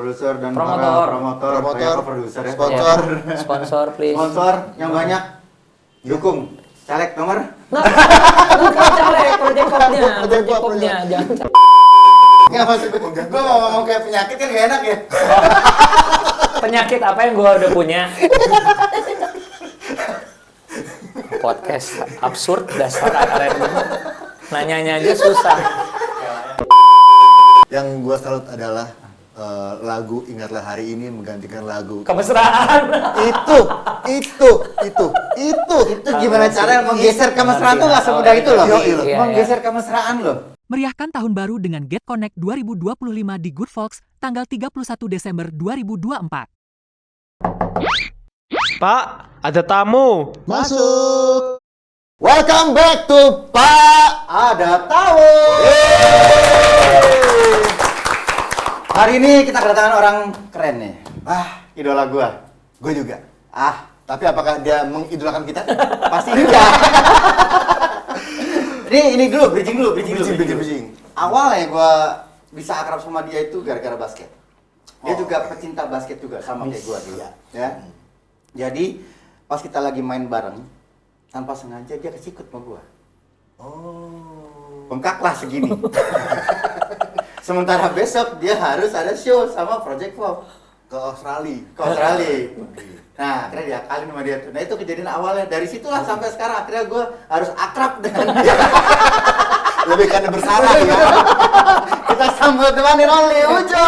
produser dan Promotor. para promotor, produser ya. Sponsor. Ya, sponsor please. Sponsor yang banyak dukung. Caleg nomor. Bukan caleg, project popnya, jangan caleg. Enggak maksud gue mau ngomong kayak penyakit kan gak enak ya. Penyakit apa yang gua udah punya? Podcast absurd dasar random. Nanyanya aja susah. Yang gue salut adalah lagu Ingatlah Hari Ini menggantikan lagu Kemesraan. itu Itu gimana cara menggeser kemesraan tuh gak semudah itu loh. Iya, Menggeser kemesraan loh. Meriahkan tahun baru dengan Get Connect 2025 di Good Fox tanggal 31 Desember 2024. Pak, ada tamu. masuk. Welcome back to Pak. Ada tahu. Hari ini kita kedatangan orang keren nih. Idola gua. Gue juga. Tapi Tapi apakah dia mengidolakan kita? pasti enggak. Ini dulu, bridging dulu. Bridging. Awalnya gua bisa akrab sama dia itu gara-gara basket. Dia juga pecinta basket juga sama kayak gua dulu. Ya. Jadi pas kita lagi main bareng, tanpa sengaja dia kesikut sama gua. Bengkaklah segini. Sementara besok dia harus ada show sama Project Pop Ke Australia. ke Australia. Nah, akhirnya diakalin sama dia tuh. Nah, itu kejadian awalnya. Dari situlah sampai sekarang akhirnya gue harus akrab dengan dia. Lebih karena bersalah ya. Kita sambut teman Rolly Ujo.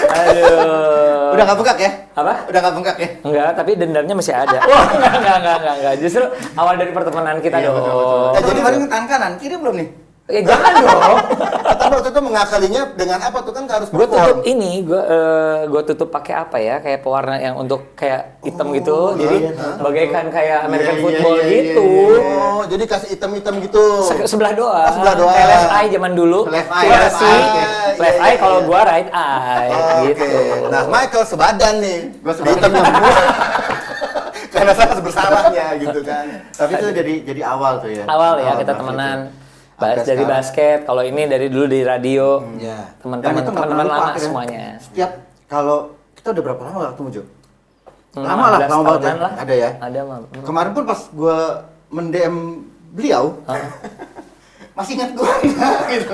Aduh. Udah gak bengkak ya? Apa? Udah gak bengkak ya? Enggak, tapi dendamnya masih ada. Enggak. Justru awal dari pertemanan kita Iya, dong. betul. Nah, jadi kemarin tangan kanan, kiri belum nih? Ya jangan dong. Tapi waktu itu mengakalinya dengan apa tuh kan harus Gue tutup perform. ini, gue tutup pakai apa ya? Kayak pewarna yang untuk kayak hitam gitu. Jadi bagaikan kayak American football gitu. Oh, jadi kasih item-item gitu. Sebelah doang. Sebelah doang. Kayak left eye zaman dulu. Left eye, Gua left sih, eye. left Iya, eye iya, kalau iya. gua right eye gitu. Oke. Nah, Michael sebadan nih. Gua sebadan. Hitamnya semua. Karena saya bersalahnya gitu kan. Tapi itu jadi awal tuh ya. Awal ya kita basket temenan. ya. Bahas Sampai dari sekarang. basket, kalau ini dari dulu di radio. Ya. Teman-teman Dan itu nggak teman-teman pernah lupa lama akhirnya. semuanya. Setiap kalau kita udah berapa lama gak ketemu Jo? 15 Lama banget tahunan ya. lah. Ada ya. Ada mah. Kemarin pun pas gue mendem beliau, masih ingat gue nggak gitu.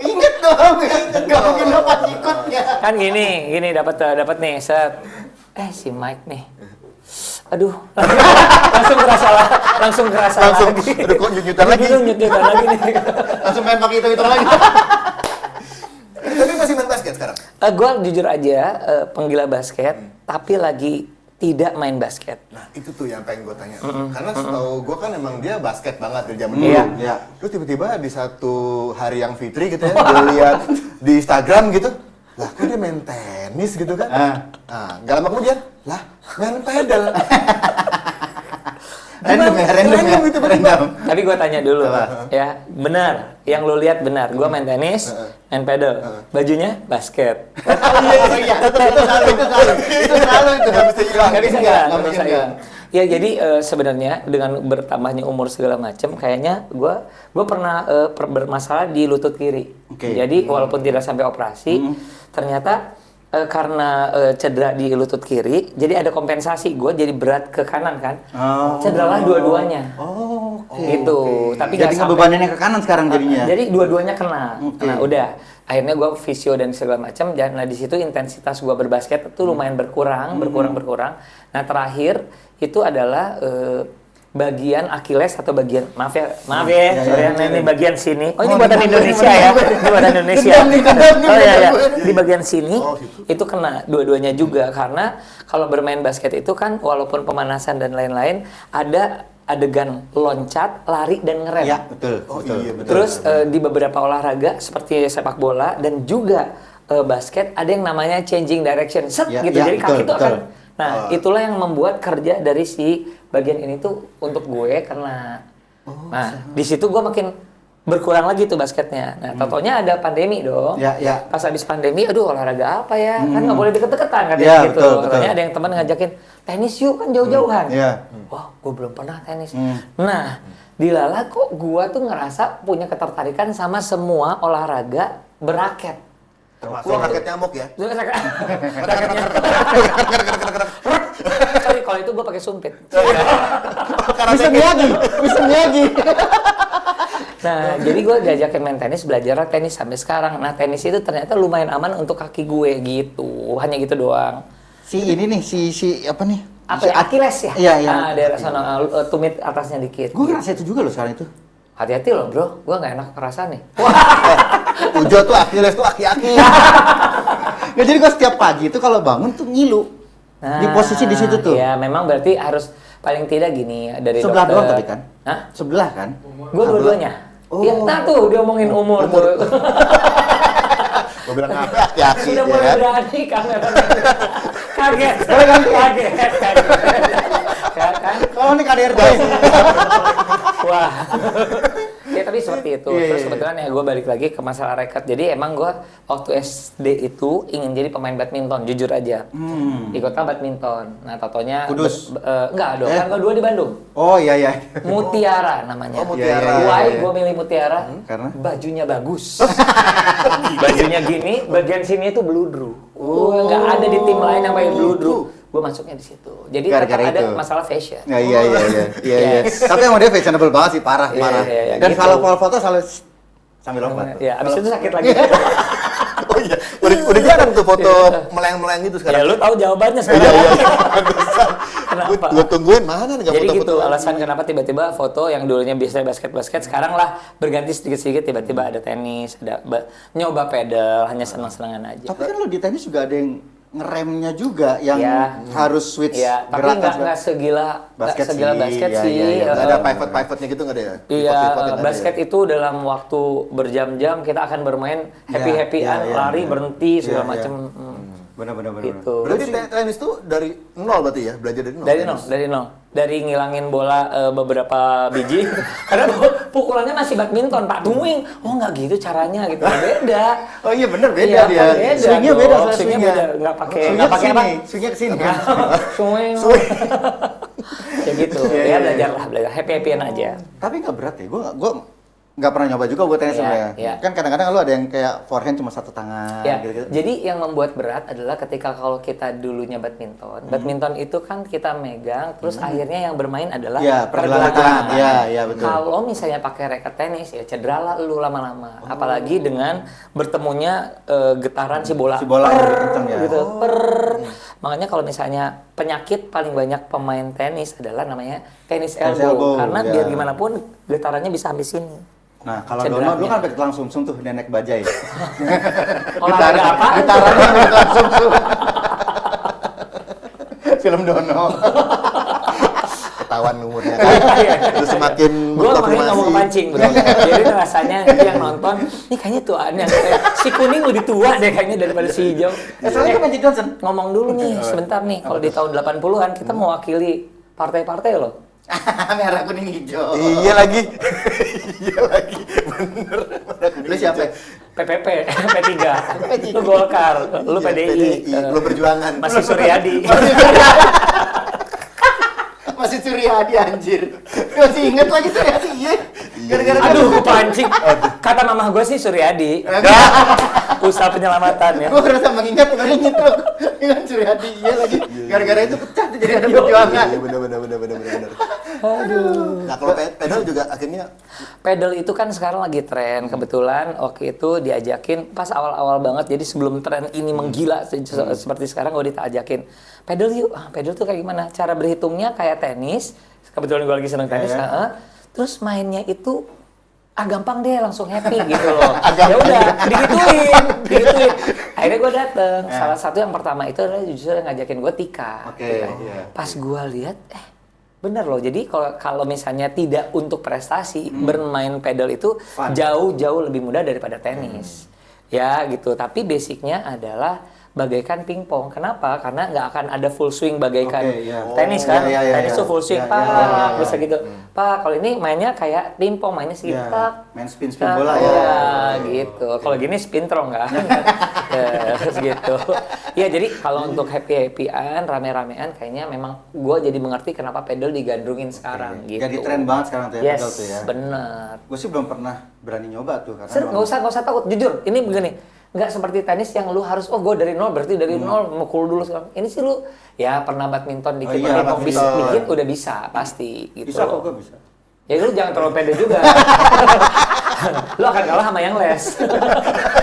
Ingat dong, nggak mungkin lupa sikutnya. Kan gini dapat nih set. Si Mike nih. Aduh, langsung kerasa Langsung, lagi. aduh kok nyut-nyutan lagi. Nyut-nyutan lagi nih. Langsung main pakai itu lagi. Tapi masih main basket sekarang. Gue jujur aja penggila basket, tapi lagi tidak main basket. Nah, itu tuh yang pengen gue tanya. Karena setahu gue kan emang dia basket banget dari zaman Iya. dulu. Iya. Terus tiba-tiba di satu hari yang fitri gitu ya, gue lihat di Instagram gitu. Lah, kok dia main tenis gitu kan? Nah, gak lama kemudian, lah, main pedal. Random ya. Gitu, tiba-tiba. Tapi gue tanya dulu, Apa? ya benar, yang lu lihat benar. Gue main tenis, main pedal, bajunya basket. Iya, itu selalu itu. Nggak bisa hilang. Nggak bisa Nggak nggak bisa bisa nggak. Ya jadi sebenarnya dengan bertambahnya umur segala macam, kayaknya gue pernah bermasalah di lutut kiri. Oke. Jadi walaupun tidak sampai operasi, ternyata karena cedera di lutut kiri, jadi ada kompensasi. Gue jadi berat ke kanan kan, cederalah dua-duanya. Gitu. Tapi Jadi nggak sampai. ngebebaninnya ke kanan sekarang jadinya. Jadi dua-duanya kena. Oke. Nah udah, akhirnya gue fisio dan segala macam. Dan di situ intensitas gue berbasket itu lumayan berkurang. Nah terakhir itu adalah bagian Achilles atau bagian maaf ya sorry ini bagian sini. Oh ini buatan Indonesia ya, ini buatan Indonesia. Oh ya di bagian sini itu kena dua-duanya juga karena kalau bermain basket itu kan walaupun pemanasan dan lain-lain ada adegan loncat, lari dan ngerem. Ya, betul. Iya, betul. Terus di beberapa olahraga seperti sepak bola dan juga basket ada yang namanya changing direction, set Ya, gitu. ya, Jadi kaki betul, itu akan. betul. Nah itulah yang membuat kerja dari si bagian ini tuh untuk gue karena. Nah di situ gue makin berkurang lagi tuh basketnya. Nah totonya ada pandemi dong. Ya, ya. Pas habis pandemi, aduh olahraga apa ya? Kan nggak boleh deket-deketan katanya Ya, gitu. betul, Katanya betul. ada yang teman ngajakin tenis yuk kan jauh-jauhan. Iya. Wah, gue belum pernah tenis. Nah, di Lala kok gue tuh ngerasa punya ketertarikan sama semua olahraga beraket. Termasuk raket nyamuk ya. Raketnya. Sorry, kalau itu gue pakai sumpit. Bisa Miyagi. Nah, jadi gue diajakin main tenis, belajar tenis sampai sekarang. Nah, tenis itu ternyata lumayan aman untuk kaki gue gitu. Hanya gitu doang. Si ini nih, si apa nih? Apa ya? Achilles ya? Iya, iya. Nah, daerah sana tumit atasnya dikit. Gue ngerasa itu juga loh sekarang itu. Hati-hati loh, bro. Gue nggak enak kerasa nih. Ujo tuh Achilles tuh aki-aki. Ya, jadi gue setiap pagi itu kalau bangun tuh ngilu. Di posisi di situ tuh. Ya, memang berarti harus paling tidak gini dari Sebelah dokter. doang tapi kan? Hah? Sebelah kan? Gue dua-duanya. Iya, nah tuh dia omongin umur tuh. Gue bilang apa aki-aki Sudah ya mulai kan? berani kamera. Kaget. Kaget. Kan? Oh, ini KDRT. Wah. Ya tapi seperti itu. Iya, Terus iya. kebetulan ya gue balik lagi ke masalah raket. Jadi emang gue waktu SD itu ingin jadi pemain badminton, jujur aja. Ikutnya badminton. Nah, totonya Kudus? enggak dong, kan gue 2 di Bandung. Oh iya iya. Mutiara namanya. Oh, Mutiara. Iya, iya, Why iya. gue milih Mutiara? Karena? Bajunya bagus. Bajunya gini, bagian sini itu bludru. Nggak ada di tim lain yang pakai bludru. Gue masuknya di situ. Jadi tetap Gara-gara ada itu. masalah fashion. Ya, iya. Yes. Tapi emang dia fashionable banget sih, parah. Iya, Dan gitu. kalau foto selalu sambil lompat. Ya, abis itu sakit lagi. Oh iya, udah jarang tuh foto melayang-melayang gitu Ya sekarang. lu tahu jawabannya sekarang. Kenapa? Gue tungguin mana nih Jadi foto-foto gitu lagi. alasan kenapa tiba-tiba foto yang dulunya biasanya basket sekarang lah berganti sedikit-sedikit tiba-tiba ada tenis, ada nyoba pedal, hanya senang-senangan aja. Tapi kan lo di tenis juga ada yang ngeremnya juga yang Iya. harus switch Iya, tapi gerakan nggak segila Basket segila sih, basket iya, sih. iya, iya. Nggak ada pivot-pivotnya gitu nggak ada ya? Iya, Pivot-pivotnya nggak ada basket ya? itu dalam waktu berjam-jam kita akan bermain happy-happyan, iya, lari iya. berhenti segala Iya, iya. macem. Benar. Gitu. Berarti tenis tuh dari nol berarti ya? Belajar dari nol? Dari nol. Dari ngilangin bola beberapa biji. Karena pukulannya masih badminton, Pak. Tungguin. Oh, nggak gitu caranya gitu. Beda. Oh iya bener beda Iya, dia. beda Swingnya dong. beda, Swingnya beda. Nggak pakai apa? Swingnya kesini. Swing. Ya gitu. Iya, Ya belajar happy-happyan aja. Tapi nggak berat ya. Gue nggak pernah nyoba juga gue tenis Iya, sebenarnya. iya. Kan kadang-kadang lo ada yang kayak forehand cuma satu tangan Ya, gitu-gitu. jadi yang membuat berat adalah ketika kalau kita dulunya badminton. Badminton itu kan kita megang, terus akhirnya yang bermain adalah Iya, pergelangan. Iya, betul. Kalau misalnya pakai raket tenis ya cedera lah lu lama-lama. Apalagi dengan bertemunya getaran si bola. Si bola Per, kenceng ya. gitu. Makanya kalau misalnya penyakit paling banyak pemain tenis adalah namanya tenis elbow. Karena ya. biar gimana pun getarannya bisa sampai sini. Nah, kalau Cederanya. Dono dulu kan pakai tulang sumsum tuh dia naik bajai. Olahraga apa? Gitarannya pakai tulang sumsum. Film Dono. Ketahuan umurnya kan? Terus semakin Gue kemarin nggak mau kepancing bro. Jadi rasanya yang nonton, ini kayaknya tuanya si kuning lebih tua deh kayaknya daripada si hijau. Soalnya kan Magic Johnson. Ngomong dulu nih sebentar nih, kalau di tahun 80-an kita mewakili partai-partai loh. Merah kuning hijau. Iya lagi. Bener. Lu siapa? PPP, P3, lu Golkar, lu Iya, PDI, lu Perjuangan. masih Suryadi. Masih Suryadi anjir. Masih inget lagi Suryadi. Iya. Gara-gara Aduh, kepancing. Kata mamah gue sih Suryadi. Usaha penyelamatan ya. Gue merasa mengingat tuh. Ingat Suryadi iya lagi. Gara-gara itu pecah tuh jadi ada perjuangan. Iya bener. Aduh. Nah kalau pedal juga akhirnya Pedal itu kan sekarang lagi tren. Kebetulan waktu itu diajakin pas awal-awal banget. Jadi sebelum tren ini menggila seperti sekarang gue diajakin. Pedal yuk. Pedal tuh kayak gimana? Cara berhitungnya kayak tenis. Kebetulan gue lagi seneng tenis. Terus mainnya itu gampang deh langsung happy gitu loh. Ya udah digituin. Akhirnya gue dateng. Salah satu yang pertama itu adalah justru yang ngajakin gue Tika. Oke, Gitu. iya. Pas gue lihat bener loh. Jadi kalau misalnya tidak untuk prestasi, bermain pedal itu Fun. jauh lebih mudah daripada tenis. Ya gitu. Tapi basicnya adalah bagaikan pingpong. Kenapa? Karena nggak akan ada full swing bagaikan Oke, iya. tenis kan. Iya, iya, Tenis iya. tuh full swing, Iya, pak, iya, iya, iya. bisa gitu. Pak, kalau ini mainnya kayak pingpong, mainnya segitu, Iya, tak. main spin-spin tak, bola ya. iya, gitu. Kalau gini spin throw nggak? Terus gitu. Ya jadi kalau untuk happy-happyan, rame-ramean, kayaknya memang gue jadi mengerti kenapa pedal digandrungin sekarang gitu. Jadi tren banget sekarang tuh ya, Yes, pedal tuh ya. bener. Gue sih belum pernah berani nyoba tuh karena Nggak usah takut, jujur. Ini begini, nggak seperti tenis yang lu harus, gue dari nol, berarti dari nol mukul dulu sekarang. Ini sih lu, ya pernah badminton dikit, iya, pernah bisa badminton. dikit, udah bisa, pasti. Gitu. bisa kok, gue bisa. Ya lu jangan terlalu pede juga. Lu akan kalah sama yang les.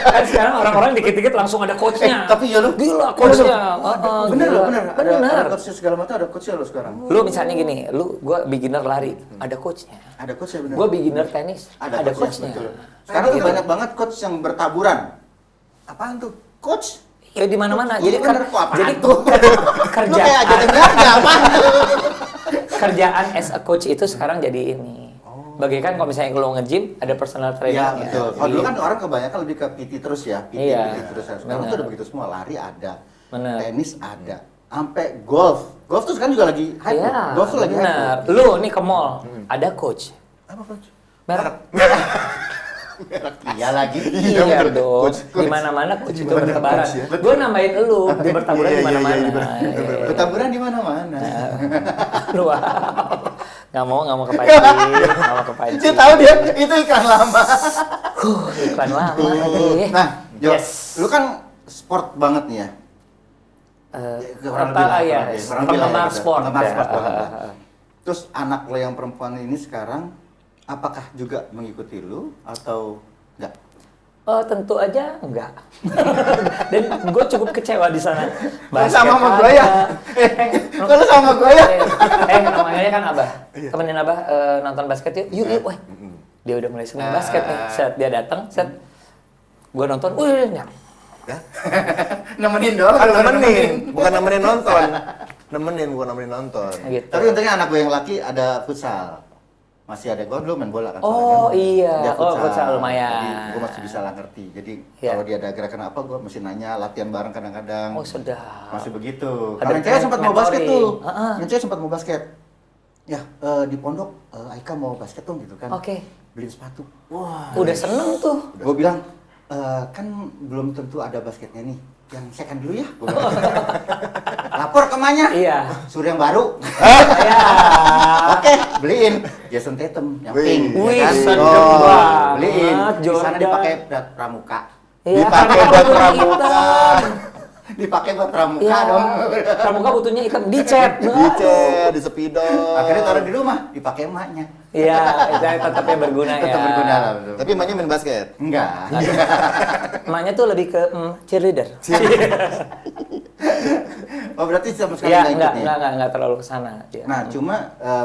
Kan sekarang orang-orang dikit-dikit langsung ada coachnya. Tapi ya lu Gila coachnya. bener gila. bener. Ada coachnya segala macam, ada coachnya lo sekarang. Lu misalnya gini, gua beginner lari, ada coachnya. Ada coachnya bener. Gua beginner tenis, ada coachnya. betul. Sekarang tuh banyak banget coach yang bertaburan. Apaan tuh? Coach? Ya di mana-mana. Iya, Jadi bener kok, apaan jadi tuh? Lu kayak aja dengarnya apa? kerjaan as a coach itu sekarang jadi ini. Bagaikan kalau misalnya lo nge-gym ada personal trainer. Iya betul. Kalau dulu kan orang kebanyakan lebih ke PT terus ya, PT, Iya, PT terus. Sekarang bener. tuh udah begitu semua, lari ada, Bener. tenis ada, sampai golf. Golf tuh sekarang juga lagi hype. Iya, loh. Golf tuh lagi hype. benar. loh. Lu nih ke mall, ada coach. Apa coach? Merek. Iya lagi. Iya, Iya bener. dong. Coach. Di mana-mana coach itu Bener, bertebaran. coach ya. Gue nambahin lu, dia bertaburan Iya, di iya, iya, mana-mana. iya, bener, Iya. Bertaburan di mana-mana. Lu nggak mau kepancing, nggak mau kepancing. Dia tahu dia itu iklan lama. Iklan lama lagi. Nah, Jo, Yes. lu kan sport banget nih ya. Kurang lebih lah, ya, kurang lebih lah ya, penggemar gitu. sport. Penggemar ya. sport banget lah. Terus anak lo yang perempuan ini sekarang apakah juga mengikuti lu atau enggak? Oh, tentu aja enggak. Dan gue cukup kecewa di sana. Sama sama ada. gue ya. Kalau sama gue ya. Namanya kan Abah. Iya. Temenin Abah nonton basket yuk. Yuk, wah. Dia udah mulai seneng basket nih. Set dia datang, set. Gue nonton, ya. Nemenin doang. Kan nemenin, bukan nemenin nonton. Nemenin, bukan nemenin nonton. Gitu. Tapi untungnya anak gue yang laki ada futsal. Masih ada, gue dulu main bola kan. Oh, soalnya kan. iya. Dia Oh, futsal lumayan. Jadi gue masih bisa lah ngerti. Jadi Iya. kalau dia ada gerakan apa, gue mesti nanya, latihan bareng kadang-kadang. Oh, sedap. Masih begitu. Ada Kalau yang cewek sempat mau basket mentoring. tuh. Heeh. Yang cewek sempat mau basket. Ya, di pondok, Aika mau basket dong gitu kan. Oke. Beliin sepatu. Wah. Udah seneng tuh. Gue bilang, kan belum tentu ada basketnya nih. Yang second dulu ya. Gua bilang. Lapor ke emaknya. Iya. Suruh yang baru. Ya. Oke, beliin Jason Tatum yang Wih. pink. Wih, ya kan? sedap Oh, banget, beliin. Di sana Jordan. dipakai buat pramuka. Iya, Dipakai karena buat butuh pramuka. hitam. Dipakai buat pramuka Iya. dong. Pramuka butuhnya hitam dicet. Dicet, di sepidol. Akhirnya taruh di rumah, dipakai emaknya. Iya, tetapnya berguna ya. Tetap berguna lah. betul. Tapi emaknya main basket. Enggak. Emaknya tuh lebih ke cheerleader. Oh, berarti sama sekali Iya, nggak ikut nih? enggak terlalu ke sana. Iya. Nah, cuma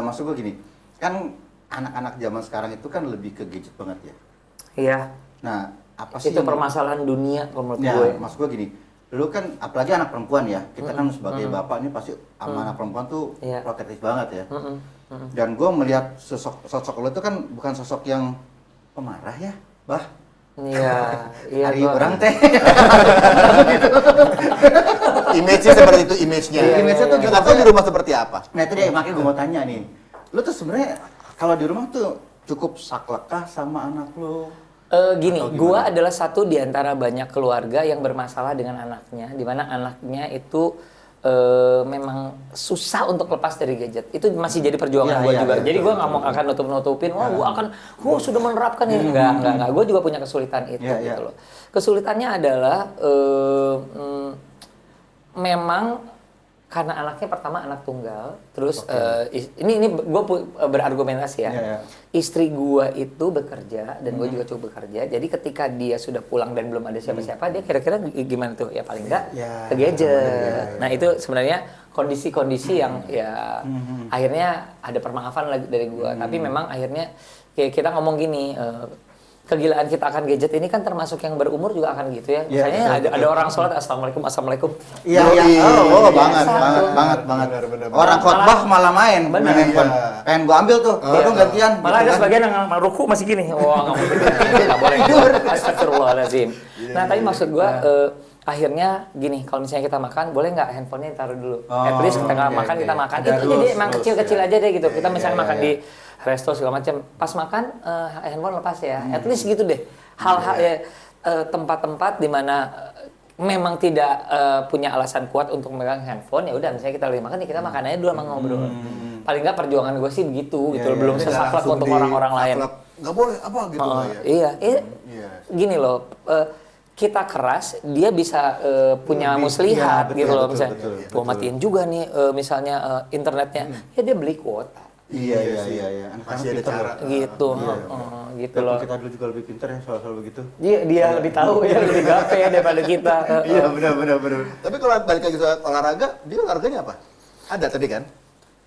maksud gue gini, kan anak-anak zaman sekarang itu kan lebih ke gadget banget ya. Iya. Nah, apa sih Itu yang- permasalahan dunia kalau menurut Ya, gue. maksud gue gini, lu kan apalagi anak perempuan ya, kita kan sebagai bapak ini pasti sama anak perempuan tuh Iya. protektif banget ya. Mm-mm. Dan gue melihat sosok lu itu kan bukan sosok yang pemarah ya, bah. Iya, iya. Hari gua- orang teh. Image-nya seperti itu, image-nya. Iya, image-nya tuh gitu. Nggak tahu di rumah seperti apa. Nah itu dia makanya gue mau tanya nih, lu tuh sebenarnya kalau di rumah tuh cukup saklekah sama anak lu? Gini, Atau gimana? gua adalah satu di antara banyak keluarga yang bermasalah dengan anaknya, di mana anaknya itu memang susah untuk lepas dari gadget. Itu masih jadi perjuangan Iya, gua iya, juga. iya, Jadi betul, gua nggak mau akan nutup-nutupin, wah gua sudah menerapkan ini. Enggak. Gua juga punya kesulitan itu Iya, iya. gitu loh. Kesulitannya adalah memang karena anaknya pertama anak tunggal, terus ini gue berargumentasi ya. Iya, iya. Istri gue itu bekerja dan gue juga cukup bekerja. Jadi ketika dia sudah pulang dan belum ada siapa-siapa, dia kira-kira gimana tuh? Ya paling enggak Ya, ke gadget. bener, ya. Nah itu sebenarnya kondisi-kondisi yang ya akhirnya ada permaafan lagi dari gue. Tapi memang akhirnya kayak kita ngomong gini. Kegilaan kita akan gadget ini kan termasuk yang berumur juga akan gitu ya. Iya, Misalnya betul, ada orang sholat assalamualaikum. Iya, Yoi. iya. Oh, Iya, banget, satu. banget. Bener. Orang khotbah malah main, Bener. main handphone. Iya. Pengen gua ambil tuh, baru gantian. Malah gitu ada kan. sebagian yang ruku masih gini. Wah, nggak boleh. Nggak boleh. Astagfirullahaladzim. Nah, tapi maksud gua akhirnya gini, kalau misalnya kita makan, boleh nggak handphonenya taruh dulu? Oh, At least kita nggak oke, makan, oke. kita makan. Ada Itu rules, jadi emang rules, kecil-kecil ya. aja deh gitu. Iya, Kita iya, misalnya iya, makan iya. di resto segala macam, pas makan handphone lepas ya. At least gitu deh. Hal-hal ya, tempat-tempat di mana memang tidak punya alasan kuat untuk memegang handphone, ya udah misalnya kita lagi makan, ya kita makan aja dulu sama ngobrol. Paling nggak perjuangan gue sih begitu, gitu. Iya, Belum iya. sesaklek untuk orang-orang lain. Nggak boleh apa gitu Oh, ya. iya, Iya. gini loh, kita keras, dia bisa punya Lebih, muslihat iya, gitu betul, loh, betul, misalnya, betul, gua matiin juga nih, misalnya internetnya, ya dia beli kuota, Iya, iya. Masih ada cara. gitu, gitu loh. Kita dulu juga lebih pintar ya soal begitu. Dia lebih tahu ya, lebih gape ya daripada kita. Iya, benar. Tapi kalau balik lagi soal olahraga, dia olahraganya apa? Ada tadi kan?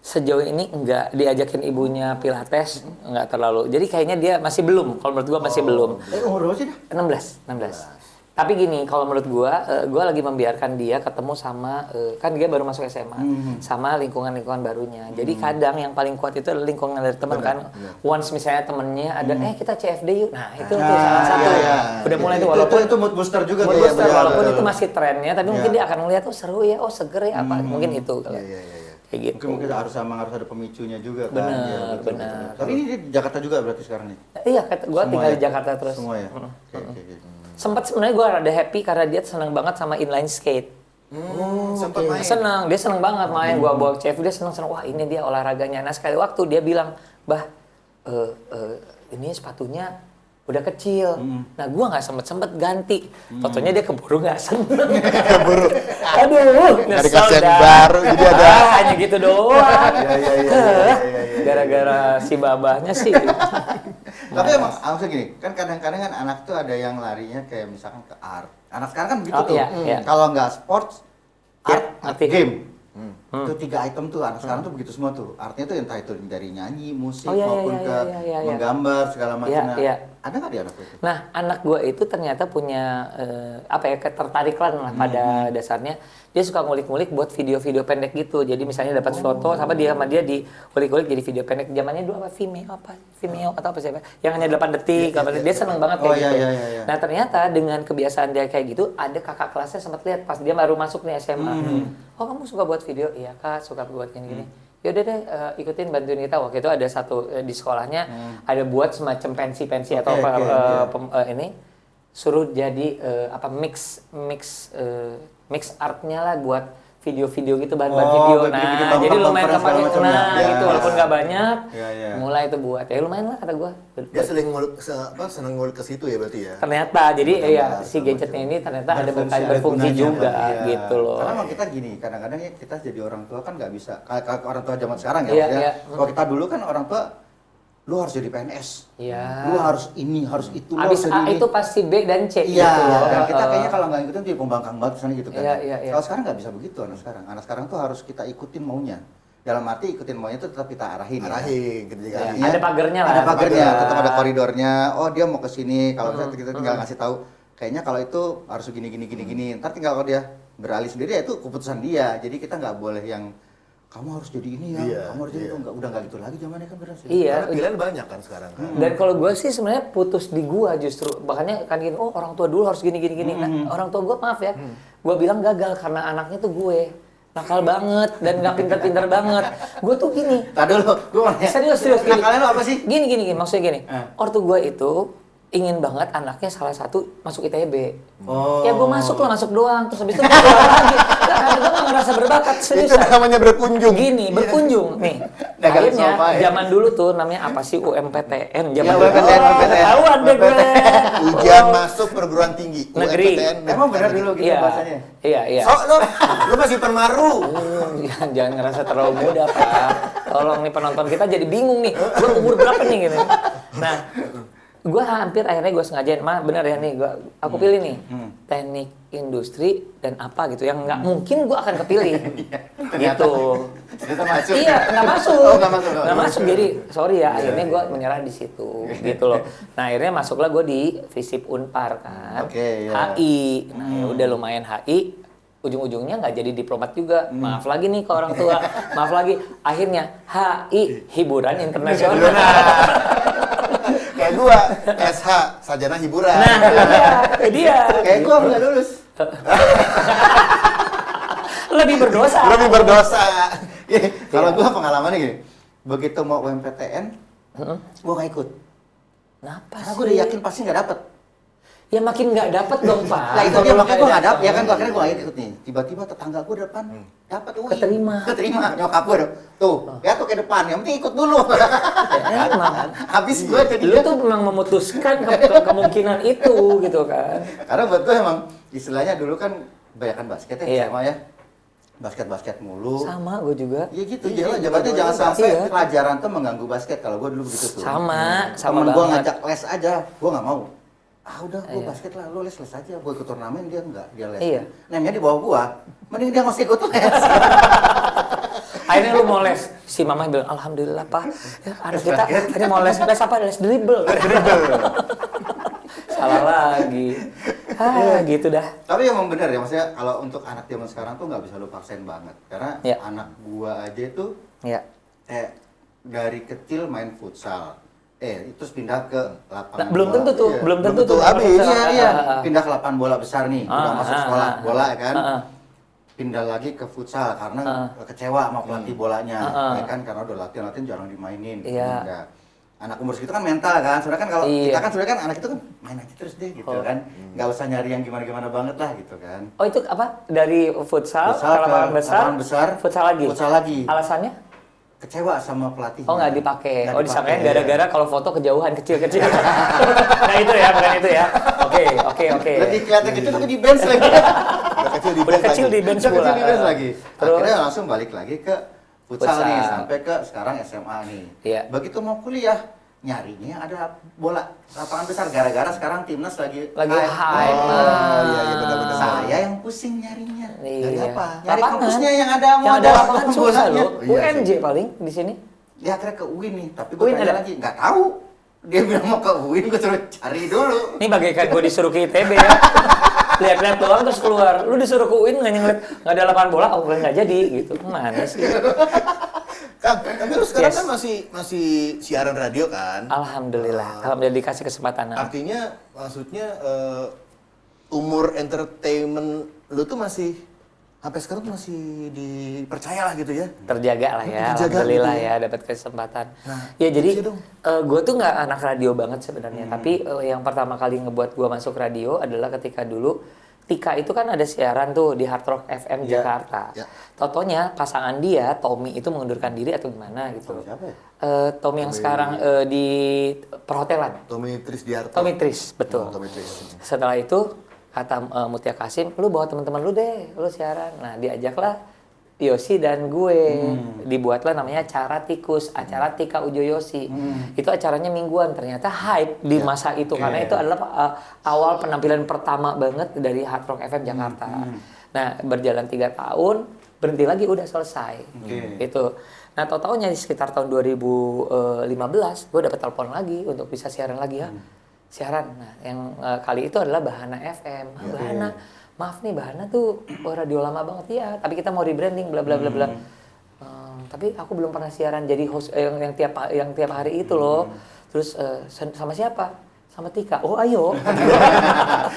Sejauh ini enggak diajakin ibunya pilates, enggak terlalu. Jadi kayaknya dia masih belum, kalau menurut gua masih belum. Umur berapa sih dah? 16. Tapi gini, kalau menurut gua lagi membiarkan dia ketemu sama, kan dia baru masuk SMA, sama lingkungan-lingkungan barunya. Jadi kadang yang paling kuat itu adalah lingkungan dari teman kan. Once misalnya temennya ada, kita CFD yuk. Nah itu salah satu. iya. Udah mulai tuh, walaupun itu mood booster juga mood tuh. booster, Iya, walaupun betul. itu masih trennya, tapi mungkin dia akan melihat, oh seru ya, oh seger ya, apa. Mungkin itu. Iya. Kayak gitu. Mungkin harus ada pemicunya juga kan. Benar, Iya, betul, benar. betul. Tapi ini di Jakarta juga berarti sekarang nih. Iya, gua Semua tinggal ya? di Jakarta terus. Semua ya. Oke. Sempat sebenarnya gue rada happy karena dia seneng banget sama inline skate. Sempat main. Dia seneng banget main. Gua bawa CF, dia seneng. Wah ini dia olahraganya. Nah sekali waktu dia bilang, bah, ini sepatunya udah kecil. Nah gua nggak sempet ganti. Fotonya dia keburu nggak seneng. Keburu. Aduh, Nggak nyesel dikasih yang dah. baru, jadi ada. Hanya gitu doang. Iya. Gara-gara si babahnya sih. Tapi emang maksudnya gini, kan kadang-kadang kan anak tuh ada yang larinya kayak misalkan ke art. Anak sekarang kan begitu Oh, tuh. iya. Kalau nggak sports, Iya, art, ngerti. game. Itu 3 item tuh anak sekarang tuh begitu semua tuh. Artinya tuh entah itu dari nyanyi, musik, Oh, iya, maupun iya, ke iya. menggambar segala macam. Iya, Nah, iya. ada nggak di anak itu? Nah, anak gue itu ternyata punya ketertarikan lah pada dasarnya. Dia suka ngulik-ngulik buat video-video pendek gitu. Jadi misalnya dapat foto, sama dia di ulik-ulik jadi video pendek. Zamannya dulu Vimeo atau apa siapa? Yang hanya 8 detik. Dia seneng banget kayak gitu. Iya. Nah, ternyata dengan kebiasaan dia kayak gitu, ada kakak kelasnya sempat lihat pas dia baru masuk nih SMA. Oh, kamu suka buat video? Iya, Kak, suka buat gini-gini. Yaudah deh, ikutin, bantuin kita. Waktu itu ada satu di sekolahnya ada buat semacam pensi-pensi atau ini suruh jadi mix artnya lah buat video-video gitu, bahan-bahan video. buat Nah, bikin-bikin jadi lumayan bumper segala kepake. macam Nah, ya. gitu walaupun nggak banyak, Iya. mulai itu buat. Ya lumayan lah kata gua. Dia sering ngulik, seneng ngulik ke situ ya berarti ya. Ternyata, jadi ya si gadgetnya ini ternyata ada berfungsi gunanya, juga iya. gitu loh. Karena emang kita gini, kadang-kadang ya kita jadi orang tua kan nggak bisa, kayak orang tua zaman sekarang ya. Iya, maksudnya. iya. Kalau kita dulu kan orang tua, lu harus jadi PNS, Iya. lu harus ini, harus itu, lu Abis harus jadi A ini. itu pasti B dan C Iya, gitu loh. dan kita kayaknya kalau nggak ikutin jadi pembangkang banget misalnya gitu kan. Iya. Kalau sekarang nggak bisa begitu anak sekarang. Anak sekarang tuh harus kita ikutin maunya. Dalam arti ikutin maunya itu tetap kita arahin. Arahin, ketika Iya. ini. Ada pagernya lah. Ada pagernya, pagar. tetap ada koridornya. Oh dia mau ke sini. Kalau misalnya kita tinggal ngasih tahu, kayaknya kalau itu harus gini. Ntar tinggal kalau dia beralih sendiri ya itu keputusan dia. Jadi kita nggak boleh yang kamu harus jadi ini ya, Iya, kamu harus jadi iya. itu udah nggak gitu lagi zamannya kan benar sih. Iya. Karena pilihan banyak kan sekarang kan. Dan kalau gue sih sebenarnya putus di gua justru. Makanya kan gini, oh orang tua dulu harus gini. Nah, orang tua gua maaf ya, gua bilang gagal karena anaknya tuh gue. Nakal banget dan nggak pintar-pintar banget. Gue tuh gini. Tadi dulu, gue mau nanya. Serius gini. Kalian apa sih? Gini, maksudnya gini. Ortu gue itu ingin banget anaknya salah satu masuk ITB. Oh. Ya gue masuk doang, terus habis itu gue keluar lagi. Karena gue gak ngerasa berbakat, serius. Itu namanya berkunjung. Gini, berkunjung nih. Dagang Akhirnya somai. zaman dulu tuh namanya apa sih UMPTN? Zaman Ya, dulu. UMPTN. Ketahuan deh gue. Ujian masuk perguruan tinggi. Negeri. UMPTN. Emang benar dulu gitu Iya, bahasanya? iya. So, lu masih permaru. Jangan ngerasa terlalu muda, Pak. Tolong nih penonton kita jadi bingung nih. Gue umur berapa nih gitu. Nah, gue hampir akhirnya gue sengajain, bener ya nih, aku pilih nih teknik industri dan apa gitu yang nggak mungkin gue akan kepilih gitu. Ternyata masuk. Iya, nggak masuk. Oh, nggak masuk. Nggak masuk. Jadi sorry ya, akhirnya gue menyerah di situ gitu loh. Nah akhirnya masuklah gue di Visip Unpar kan, Oke, ya. HI. Nah ya udah lumayan HI. Ujung-ujungnya nggak jadi diplomat juga. Maaf lagi nih ke orang tua. Maaf lagi. Akhirnya HI Hiburan Internasional. Kayak gua, SH, sarjana hiburan. Nah, itu dia. Kayak gue nggak lulus. Lebih berdosa. Lebih berdosa. Kalau gua pengalamannya gini, begitu mau UMPTN, gua nggak ikut. Kenapa Karena sih? gua udah yakin pasti nggak dapet. Ya makin nggak dapet dong, Pak. Lah itu dia makanya gua nggak dapet, ya kan gua akhirnya gua nggak ikut nih. Tiba-tiba tetangga gua depan dapat UI. Keterima nyokap gua tuh. Ya tuh ke depan, yang penting ikut dulu. Ya, emang. Habis gua jadi Lu tuh memang memutuskan kemungkinan itu gitu kan. karena buat gua emang istilahnya dulu kan kebanyakan basket ya Iya. sama ya. Basket mulu. Sama gue juga. Ya gitu, Iya, jangan sampai iya. pelajaran tuh mengganggu basket. Kalau gua dulu begitu tuh. Sama Temen gua banget. ngajak les aja, gua nggak mau. Ah udah, gua Iya. basket lah, lu les aja. Gua ikut turnamen, dia enggak, dia les. Iya. Namanya di bawah gua, mending dia nggak usah ikut les. Akhirnya lu mau les. Si mama bilang, alhamdulillah Pak, ya, anak kita akhirnya mau les apa? Les dribble. Salah lagi. Gitu dah. Tapi emang bener ya, maksudnya kalau untuk anak zaman sekarang tuh nggak bisa lu paksain banget. Karena Iya. anak gua aja tuh Ya. dari kecil main futsal. Terus pindah ke lapangan Nah, belum bola. tentu tuh, Iya. belum tentu Belum tuh. tentu habis. Iya. Pindah ke lapangan bola besar nih, udah masuk sekolah bola ya kan. Pindah lagi ke futsal karena kecewa sama pelatih bolanya, ya kan, karena udah latihan jarang dimainin. Iya. Pindah. Anak umur segitu kan mental kan, sebenarnya kan kalau Iya. kita kan sebenarnya kan anak itu kan main aja terus deh gitu kan, nggak usah nyari yang gimana-gimana banget lah gitu kan. Oh itu apa? Dari futsal, Futsal ke lapangan besar, lapangan besar, futsal lagi. futsal lagi. Alasannya? Kecewa sama pelatihnya. Oh nggak dipakai. Nggak Oh disangkanya dipakai. gara-gara kalau foto kejauhan kecil-kecil. Nah itu ya, bukan itu ya. Oke. Lebih kelihatan gitu tapi di bench lagi. Udah kecil di Udah bench kecil lagi. di bench Udah pula. kecil di bench lagi. Terus? Akhirnya langsung balik lagi ke futsal Futsal. nih sampai ke sekarang SMA nih. Iya. Begitu mau kuliah nyarinya ada bola lapangan besar gara-gara sekarang timnas lagi hype. Oh, iya benar-benar. Saya yang pusing nyarinya. Nyari Iya. apa? Nyari Lapangan. kampusnya yang ada Yang ada lapangan lapangan susah bolanya. loh. Iya, UNJ paling di sini. Dia akhirnya ke UIN nih, tapi gue UIN tanya ada? lagi, nggak tahu. Dia bilang mau ke UIN, gue suruh cari dulu. Ini bagaikan gue disuruh ke ITB ya. Lihat-lihat doang terus keluar. Lu disuruh ke UIN nggak ada lapangan bola, oh nggak jadi gitu. Mana sih? Kang, tapi lu sekarang Yes. kan masih siaran radio kan? Alhamdulillah. Alhamdulillah dikasih kesempatan. Artinya maksudnya umur entertainment lu tuh masih sampai sekarang tuh masih dipercaya lah gitu ya? Terjaga lah ya, Terjaga alhamdulillah gitu ya dapat kesempatan. Nah, Ya jadi iya dong. gue tuh nggak anak radio banget sebenarnya, tapi yang pertama kali ngebuat gue masuk radio adalah ketika dulu Tika itu kan ada siaran tuh di Hard Rock FM Iya, Jakarta. iya. Totonya pasangan dia Tommy itu mengundurkan diri atau gimana gitu. Tommy siapa ya? Tommy yang sekarang di perhotelan. Tommy Trisdiarto. Tommy Tris, betul. Tommy Tris. Setelah itu kata Mutia Kasim, lu bawa teman-teman lu deh, lu siaran. Nah diajaklah Yosi dan gue, dibuatlah namanya Acara Tikus, acara Tika Ujo Yosi. Itu acaranya mingguan, ternyata hype di masa itu karena itu adalah awal penampilan pertama banget dari Hard Rock FM Jakarta. Nah berjalan 3 tahun, berhenti lagi udah selesai. Gitu. Nah tahu-taunya di sekitar tahun 2015 gue dapet telepon lagi untuk bisa siaran lagi ya. Siaran. Nah, yang kali itu adalah Bahana FM. Bahana, maaf nih Bahana tuh radio lama banget ya, tapi kita mau rebranding bla bla bla bla. Tapi aku belum pernah siaran jadi host yang tiap hari itu loh. Terus sama siapa? Sama Tika. Oh, ayo.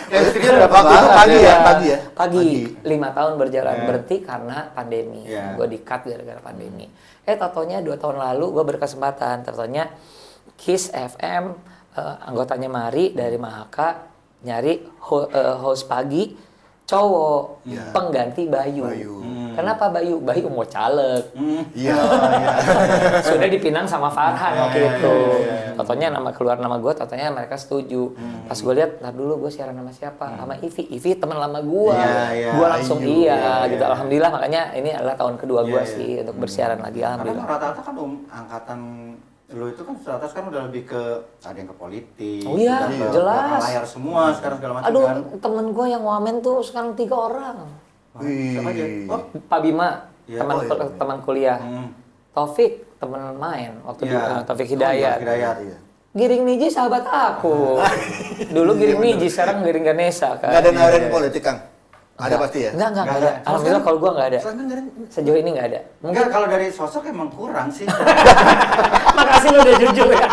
Ya, istrinya udah Waktu itu pagi ya, pagi ya? Pagi 5 tahun berjalan berhenti karena pandemi. Iya. Gue di-cut gara-gara pandemi. Totonya 2 tahun lalu gue berkesempatan. Totonya Kiss FM anggotanya Mari dari Mahaka nyari host pagi cowok pengganti Bayu. Kenapa Bayu? Bayu mau caleg. Iya. Sudah dipinang sama Farhan waktu itu. Totonya keluar nama gue, totonya mereka setuju. Pas gue lihat, ntar dulu gue siaran sama siapa? Sama Ivi. Ivi teman lama gue. Gue langsung gitu. Alhamdulillah makanya ini adalah tahun kedua gue sih untuk bersiaran lagi. Karena Alhamdulillah. rata-rata kan angkatan lu itu kan rata-rata kan udah lebih ke ada yang ke politik. Oh iya, udah ke jelas. belakang layar semua sekarang segala macam Aduh, kan. temen gue yang wamen tuh sekarang 3 orang. Siapa aja? Oh, Pak Bima, Iya. teman kuliah. Taufik, teman main waktu di Taufik Hidayat. Hidayat. Iya. Giring Niji sahabat aku. Dulu Giring Niji, sekarang Giring Ganesha kan. Nggak ada nawarin politik, Kang? Ada pasti ya? Enggak Nggak ada. ada. Alhamdulillah kalau gua enggak ada. Sekarang kan Sejauh ini enggak ada. enggak, kalau dari sosok emang kurang sih. Makasih lu udah jujur ya.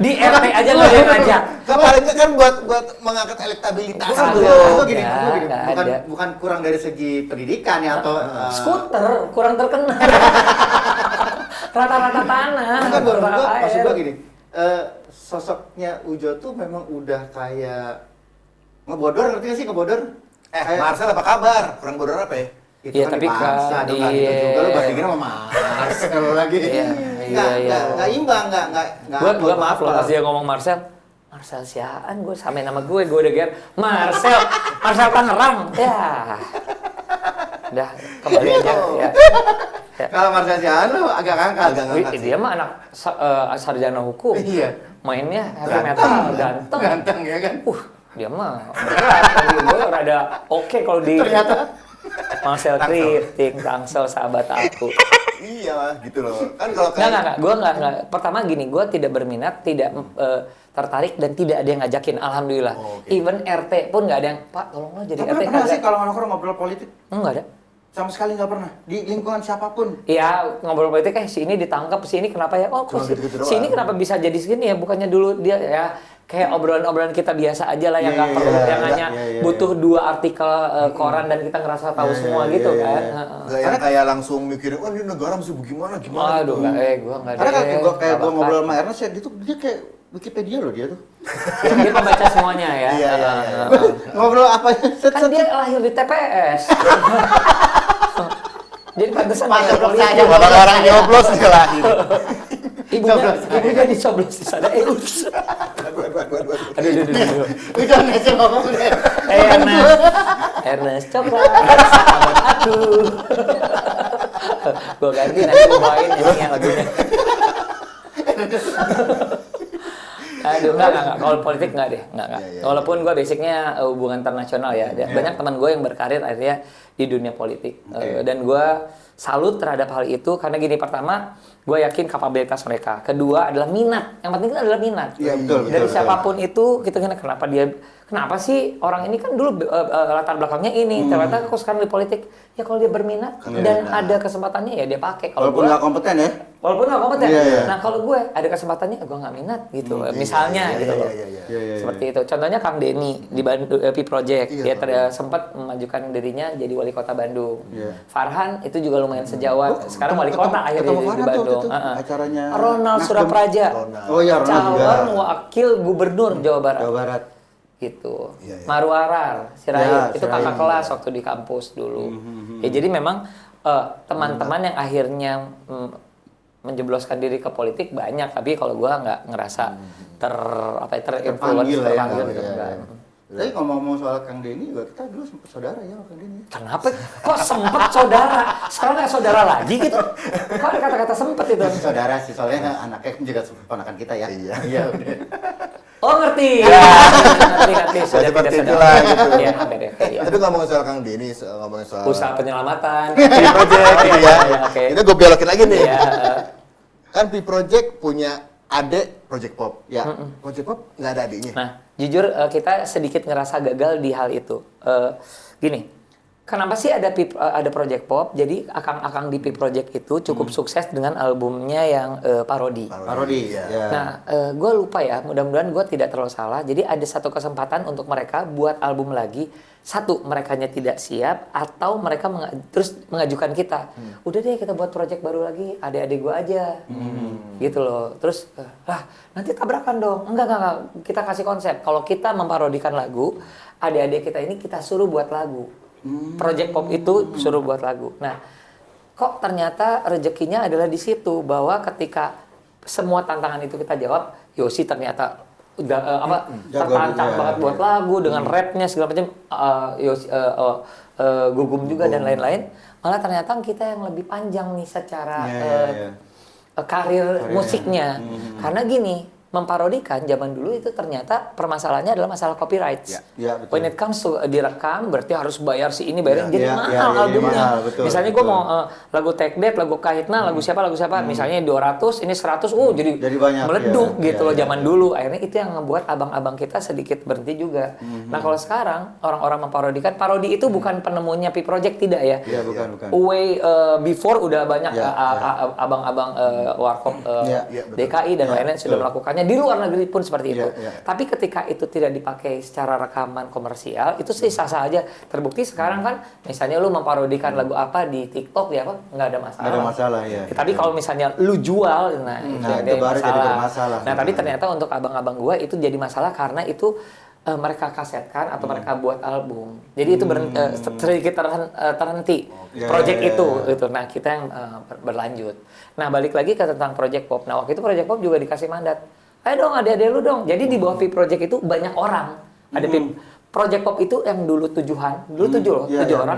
Di RT aja nggak ada yang ngajak. Kemarin kan buat mengangkat elektabilitas Bukan, gitu. gini, Nggak bukan ada. bukan kurang dari segi pendidikan ya atau Skuter kurang terkenal. Rata-rata tanah. Bukan, rata maksud air. gua gini, sosoknya Ujo tuh memang udah kayak ngebodor, ngerti gak sih ngebodor? Marcel apa kabar? Kurang bodoh apa ya? Itu Iya, kan tapi dipaksa kan- dong, nggak gitu iya. juga lu bandingin sama Marcel lagi. Iya, Nggak imbang, nggak Gue maaf loh apa. pas dia ngomong Marcel siaan, gue samain nama gue udah ger Marcel Tangerang. Ya. Udah, kembali aja ya. Ya. Kalau Marcel Siaan lu agak ngangkat. Wih, dia mah anak sarjana hukum. Iya. Mainnya heavy metal, ganteng. Ganteng ya kan? Dia mah berat. Gue rada oke kalau di Ternyata Marcel kritik, Tangsel sahabat aku. Iya, gitu loh. Kan kalau Enggak. Gue enggak. Pertama gini, gue tidak berminat, tidak tertarik dan tidak ada yang ngajakin. Alhamdulillah. Oh, oke. Even RT pun nggak ada yang, Pak, tolonglah jadi Tapi RT. pernah sih Kagak. kalau nongkrong ngobrol politik? Enggak ada. Sama sekali nggak pernah. Di lingkungan siapapun. Iya, ngobrol politik si ini ditangkap, si ini kenapa ya? Oh, kok Cuma si, gitu-gitu si ini doang. kenapa bisa jadi segini ya? Bukannya dulu dia ya kayak obrolan-obrolan kita biasa aja lah yang nggak Iya, perlu iya, yang iya, hanya iya, butuh 2 artikel koran dan kita ngerasa tahu semua gitu kan. Heeh. Gak yang kayak langsung mikirin, oh ini negara mesti gimana Aduh, gitu. gua enggak Karena kan deh. gue Nggak bakal. ngobrol sama Ernest ya, dia kayak Wikipedia loh dia tuh. Dia pembaca semuanya ya. Iya. Ngobrol apa Kan dia lahir di TPS. Jadi pantesan Masa kayak blok politik. saja, Orang-orang nyoblos dia lahir. Ibunya dicoblos di sana. Ups. Aduh. Udah nggak ngomong deh. Ernest coklat sahabat aku. Gue ganti nanti gue bawain ini yang lagunya. Aduh, enggak. Kalau politik enggak deh, enggak. Iya. Walaupun gue basicnya hubungan internasional ya. Banyak teman gue yang berkarir akhirnya di dunia politik. Dan gue salut terhadap hal itu karena gini, pertama, gue yakin kapabilitas mereka. Kedua adalah minat. Yang penting kan adalah minat. Iya, betul, Dari betul. siapapun itu, kita kenapa sih orang ini kan dulu latar belakangnya ini, ternyata kok sekarang di politik. Ya kalau dia berminat dan ada kesempatannya ya dia pakai. Kalau Walaupun gua- nggak kompeten ya. Walaupun nggak kompeten. Iya, iya. Nah kalau gue ada kesempatannya, gue nggak minat gitu. Misalnya gitu loh. Iya. Seperti itu. Contohnya Kang Denny di Bandung, P Project. Iya, Dia sempat memajukan dirinya jadi wali kota Bandung. Iya. Farhan itu juga lumayan sejawat. Sekarang wali kota akhirnya ketemu di Farhan tuh Bandung. waktu itu, Heeh. acaranya Ronald Nasdem. Surapraja. Oh iya, Ronald juga. Calon wakil gubernur Jawa Barat. Jawa Barat. Gitu. Iya. Maruarar, Sirait, Ya, itu kakak Sirait. kelas waktu di kampus dulu. Ya jadi memang teman-teman yang akhirnya menjebloskan diri ke politik banyak, tapi kalau gua nggak ngerasa terinfluence, Terpanggil lah ya. terpanggil Iya, gitu, iya. enggak. Tapi ngomong-ngomong soal Kang Denny juga, kita dulu sempat saudara ya sama Kang Denny. Kenapa? Kok sempet saudara? Sekarang nggak saudara lagi gitu? Kok ada kata-kata sempet itu? Saudara sih, soalnya anaknya juga ponakan kita ya. Iya. Iya, udah. Oh ngerti. Ngerti. Sudah seperti tidak itulah, saudara. gitu. Iya, iya. Tapi ngomongin soal Kang Denny, ngomongin soal Usaha penyelamatan. P Project gitu ya. Iya, oke. Itu gue belokin lagi nih. Iya. Kan P Project punya adik Project Pop. Ya. Project Pop nggak ada adiknya. Nah, jujur kita sedikit ngerasa gagal di hal itu. Gini, kenapa sih ada Project Pop? Jadi akang-akang di P Project itu cukup sukses dengan albumnya yang parodi. Parodi. Iya. Ya. Nah, gue lupa ya, mudah-mudahan gue tidak terlalu salah. Jadi ada satu kesempatan untuk mereka buat album lagi. Satu, merekanya tidak siap, atau mereka terus mengajukan kita. Udah deh kita buat project baru lagi, adik-adik gue aja. Gitu loh. Terus, nanti tabrakan dong. Enggak. Kita kasih konsep. Kalau kita memparodikan lagu, adik-adik kita ini kita suruh buat lagu. Project Pop itu suruh buat lagu. Nah, kok ternyata rezekinya adalah di situ, bahwa ketika semua tantangan itu kita jawab, Yosi ternyata udah tertantang juga, banget buat lagu dengan rapnya segala macam, Gugum juga dan lain-lain. Malah ternyata kita yang lebih panjang nih secara karir musiknya. Karena gini, memparodikan zaman dulu itu ternyata permasalahannya adalah masalah copyright. Ya, betul. When it comes to direkam berarti harus bayar si ini, bayar jadi Ya, mahal ya, ya, albumnya. mahal, betul, Misalnya gue betul. mau lagu Take That, lagu Kahitna, lagu siapa, misalnya 200, ini 100, jadi banyak, meleduk ya, gitu ya, loh ya. zaman dulu. Akhirnya itu yang ngebuat abang-abang kita sedikit berhenti juga. Nah kalau sekarang orang-orang memparodikan, parodi itu bukan penemunya P Project, tidak ya. Iya, bukan. Way before udah banyak Ya, abang-abang warkop Ya, betul. DKI dan Ya, lain-lain sudah betul. melakukannya, Ibaratnya di luar negeri pun seperti itu. Iya, iya. Tapi ketika itu tidak dipakai secara rekaman komersial, itu sih sah-sah aja. Terbukti sekarang kan, misalnya lu memparodikan lagu apa di TikTok ya apa, nggak ada masalah. Nggak ada masalah, ya. Tapi kalau misalnya lu jual, nah itu nah, yang itu jadi baru jadi bermasalah. Nah tapi ternyata untuk abang-abang gua itu jadi masalah karena itu mereka kasetkan atau mereka buat album. Jadi itu sedikit terhenti project itu. Nah kita yang berlanjut. Nah balik lagi ke tentang Project Pop. Nah waktu itu Project Pop juga dikasih mandat. Ayo dong adik-adik lu dong. Jadi di bawah PIP Project itu banyak orang. Ada PIP. Project Pop itu yang dulu 7 orang.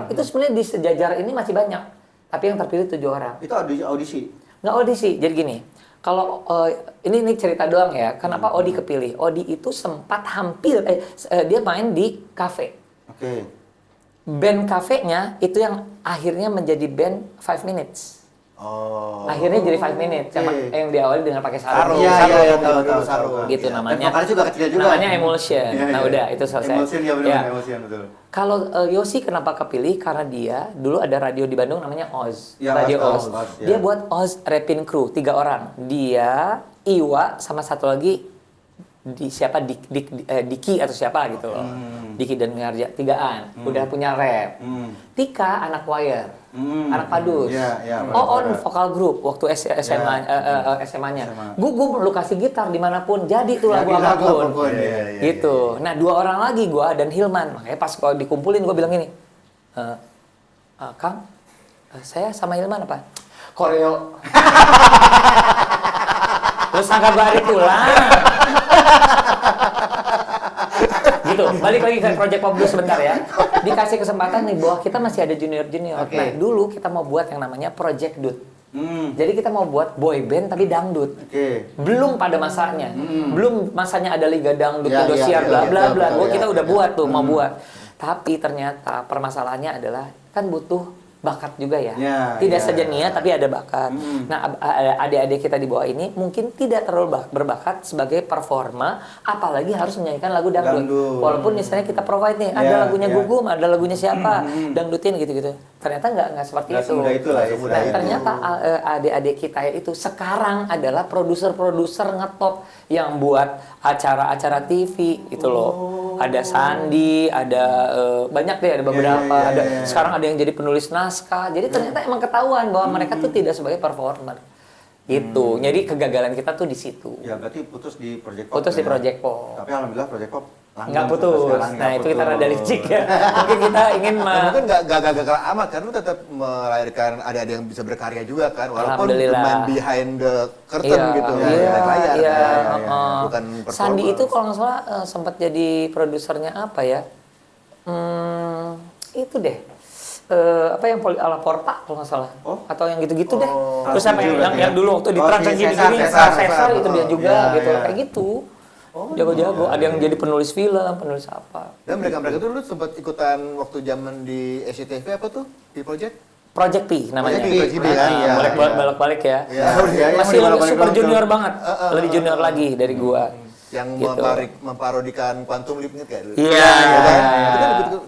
Itu sebenarnya di sejajar ini masih banyak. Tapi yang terpilih 7 orang. Itu audisi? Nggak audisi. Jadi gini. Kalau ini cerita doang ya, kenapa Odi kepilih? Odi itu sempat hampir dia main di kafe. Oke. Band kafenya itu yang akhirnya menjadi band 5 Minutes. Oh. Akhirnya jadi 5 Minutes yang diawali dengan pakai sarung. Iya, tahu sarung. Gitu Ya. namanya. Dan vokalnya juga kecil juga. Namanya Emulsion. Iya, Nah iya. udah itu selesai. Emulsion ya benar, Emulsion betul. Kalau Yosi kenapa kepilih? Karena dia dulu ada radio di Bandung namanya Oz. Ya, Radio Oz, Oz. ya. Dia buat Oz Rapping Crew 3 orang. Dia, Iwa, sama satu lagi Diki atau siapa gitu loh. Diki dan Miharja 3-an. Udah punya rap. Tika anak choir. Anak padus. Iya, On vokal grup waktu SMA-nya. Gue perlu kasih gitar dimanapun jadi tuh lagu apapun. Gitu. Nah 2 orang lagi gue dan Hilman. Makanya pas gue dikumpulin gue bilang gini, Kang, saya sama Hilman apa? Koreo. Lu sangka bari pulang. Gitu. Balik lagi ke Project Pop dulu sebentar ya. Dikasih kesempatan nih bahwa kita masih ada junior-junior. Okay. Nah, dulu kita mau buat yang namanya Project Dut. Jadi kita mau buat boy band tapi dangdut. Belum pada masanya. Belum masanya ada Liga Dangdut, Indosiar, bla bla bla. Kita udah buat tuh, mau buat. Tapi ternyata permasalahannya adalah kan butuh bakat juga ya. Tidak saja niat tapi ada bakat. Nah, adik-adik kita di bawah ini mungkin tidak terlalu berbakat sebagai performa, apalagi harus menyanyikan lagu dangdut. Walaupun misalnya kita provide nih, ada lagunya Gugum, ada lagunya siapa, dangdutin gitu-gitu. Ternyata nggak seperti itu. Nah, ternyata adik-adik kita itu sekarang adalah produser-produser ngetop yang buat acara-acara TV gitu loh. Ada Sandi, ada banyak deh, ada beberapa. Sekarang ada yang jadi penulis naskah. Jadi ternyata emang ketahuan bahwa mereka tuh tidak sebagai performer. Gitu. Jadi kegagalan kita tuh di situ. Ya berarti putus di Project Pop. Putus di Project Pop. Tapi alhamdulillah Project Pop nggak putus. Nah itu kita rada licik ya. Mungkin kita ingin mungkin nggak gagal amat kan, lu tetap melahirkan adik-adik yang bisa berkarya juga kan, walaupun main behind the curtain gitu ya, layar. Bukan performer. Sandi itu kalau nggak salah sempat jadi produsernya apa ya? Itu deh. Apa yang ala Porta kalau nggak salah, atau yang gitu-gitu deh. Terus apa yang dulu waktu di Trans gini, Cesar itu dia juga gitu, kayak gitu. Jago-jago, ada yang jadi penulis film, penulis apa. Dan mereka itu dulu sempat ikutan waktu zaman di SCTV apa tuh di Project P namanya. Balik-balik ya. Masih super junior banget, lebih junior lagi dari gua. Yang memparodikan Quantum Leap inget kayak dulu. Iya.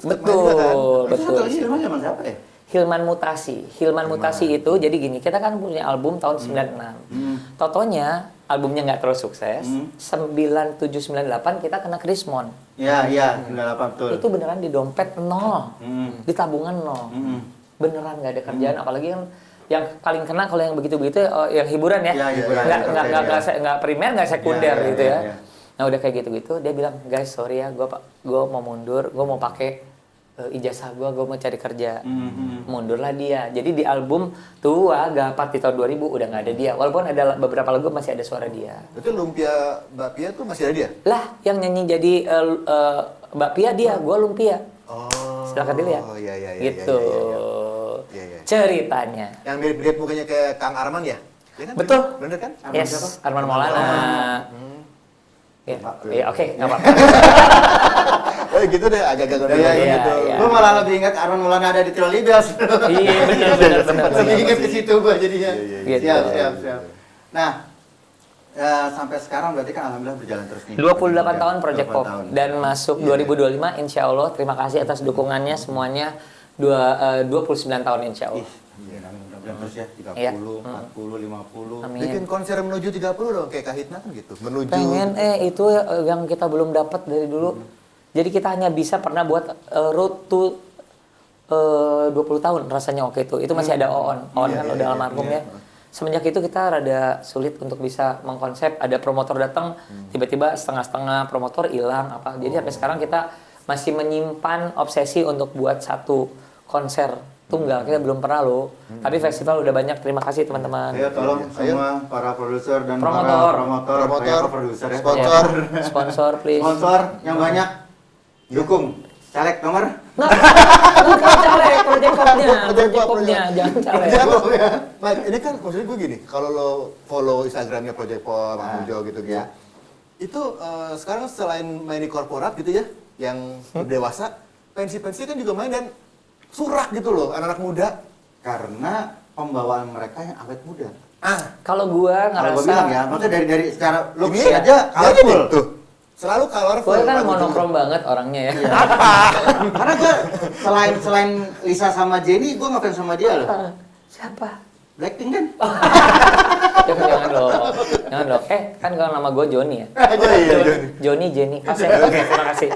Betul. Hilman zaman siapa ya? Hilman Mutasi itu jadi gini, kita kan punya album tahun 96. Totonya albumnya nggak terlalu sukses. 9798 kita kena Krismon. Iya, 98 betul. Itu beneran di dompet 0. Di tabungan 0. Beneran nggak ada kerjaan, apalagi yang paling kena kalau yang begitu-begitu yang hiburan ya. Nggak primer, nggak sekunder gitu ya. Nah, udah kayak gitu-gitu dia bilang, "Guys, sorry ya, gue mau mundur, gue mau pakai ijazah gue mau cari kerja." Mundurlah dia. Jadi di album tua Gapat di tahun 2000 udah nggak ada dia. Walaupun ada beberapa lagu masih ada suara dia. Itu Lumpia Mbak Pia tuh masih ada dia? Lah, yang nyanyi jadi Mbak Pia dia, gue Lumpia. Silakan dilihat. Iya. Gitu. Ceritanya. Yang mirip-mirip mukanya kayak Kang Arman ya? Ya kan? Betul. Bener kan? Yes, Arman Maulana. Ya, oke, nggak apa-apa. Gitu deh, agak-agak gitu. Gue malah lebih ingat Arman Maulana ada di Trolli Bells. Iya, benar. Lebih ingat ke situ gue jadinya. Gitu. Siap. Nah, sampai sekarang berarti kan alhamdulillah berjalan terus nih. 28 tahun Project Pop dan masuk 2025 insya Allah. Terima kasih atas dukungannya semuanya. 29 tahun insya Allah. dan terus ya 30, Iya. 40, 50. Amin. Bikin konser menuju 30 dong, kayak Kahitna kan gitu. Menuju. Pengen itu yang kita belum dapat dari dulu. Jadi kita hanya bisa pernah buat road to 20 tahun rasanya waktu itu. Itu masih ada Oon. Oon kan udah almarhum ya. Semenjak itu kita rada sulit untuk bisa mengkonsep. Ada promotor datang, tiba-tiba setengah-setengah promotor hilang apa. Jadi sampai sekarang kita masih menyimpan obsesi untuk buat satu konser tunggal. Kita belum pernah loh. Tapi festival udah banyak. Terima kasih teman-teman. Ayo tolong semua para produser dan Promotor. para promotor, Promotor, produser ya. sponsor. Ya. Sponsor please. Sponsor yang banyak dukung. Caleg nomor. Nah, bukan caleg, project popnya, jangan caleg. Mike, ini kan maksudnya gue gini, kalau lo follow Instagramnya Project Pop, Bang Ujo gitu Ya. itu sekarang selain main di korporat gitu ya, yang dewasa, pensi-pensi kan juga main dan surak gitu loh, anak-anak muda. Karena pembawaan mereka yang awet muda. Kalau gua Kalau gue ngerasa, bilang ya, maksudnya dari secara looks Ini aja colorful. tuh. Selalu colorful. gua kan lagu monokrom juga. banget orangnya ya. Karena gue selain Lisa sama Jenny, gue ngefans sama dia loh. Siapa? Blackpink kan? Jangan dong, jangan dong. Kan kalau nama gue Joni ya. Oh iya, Joni. Joni, Jenny. Oke, terima kasih.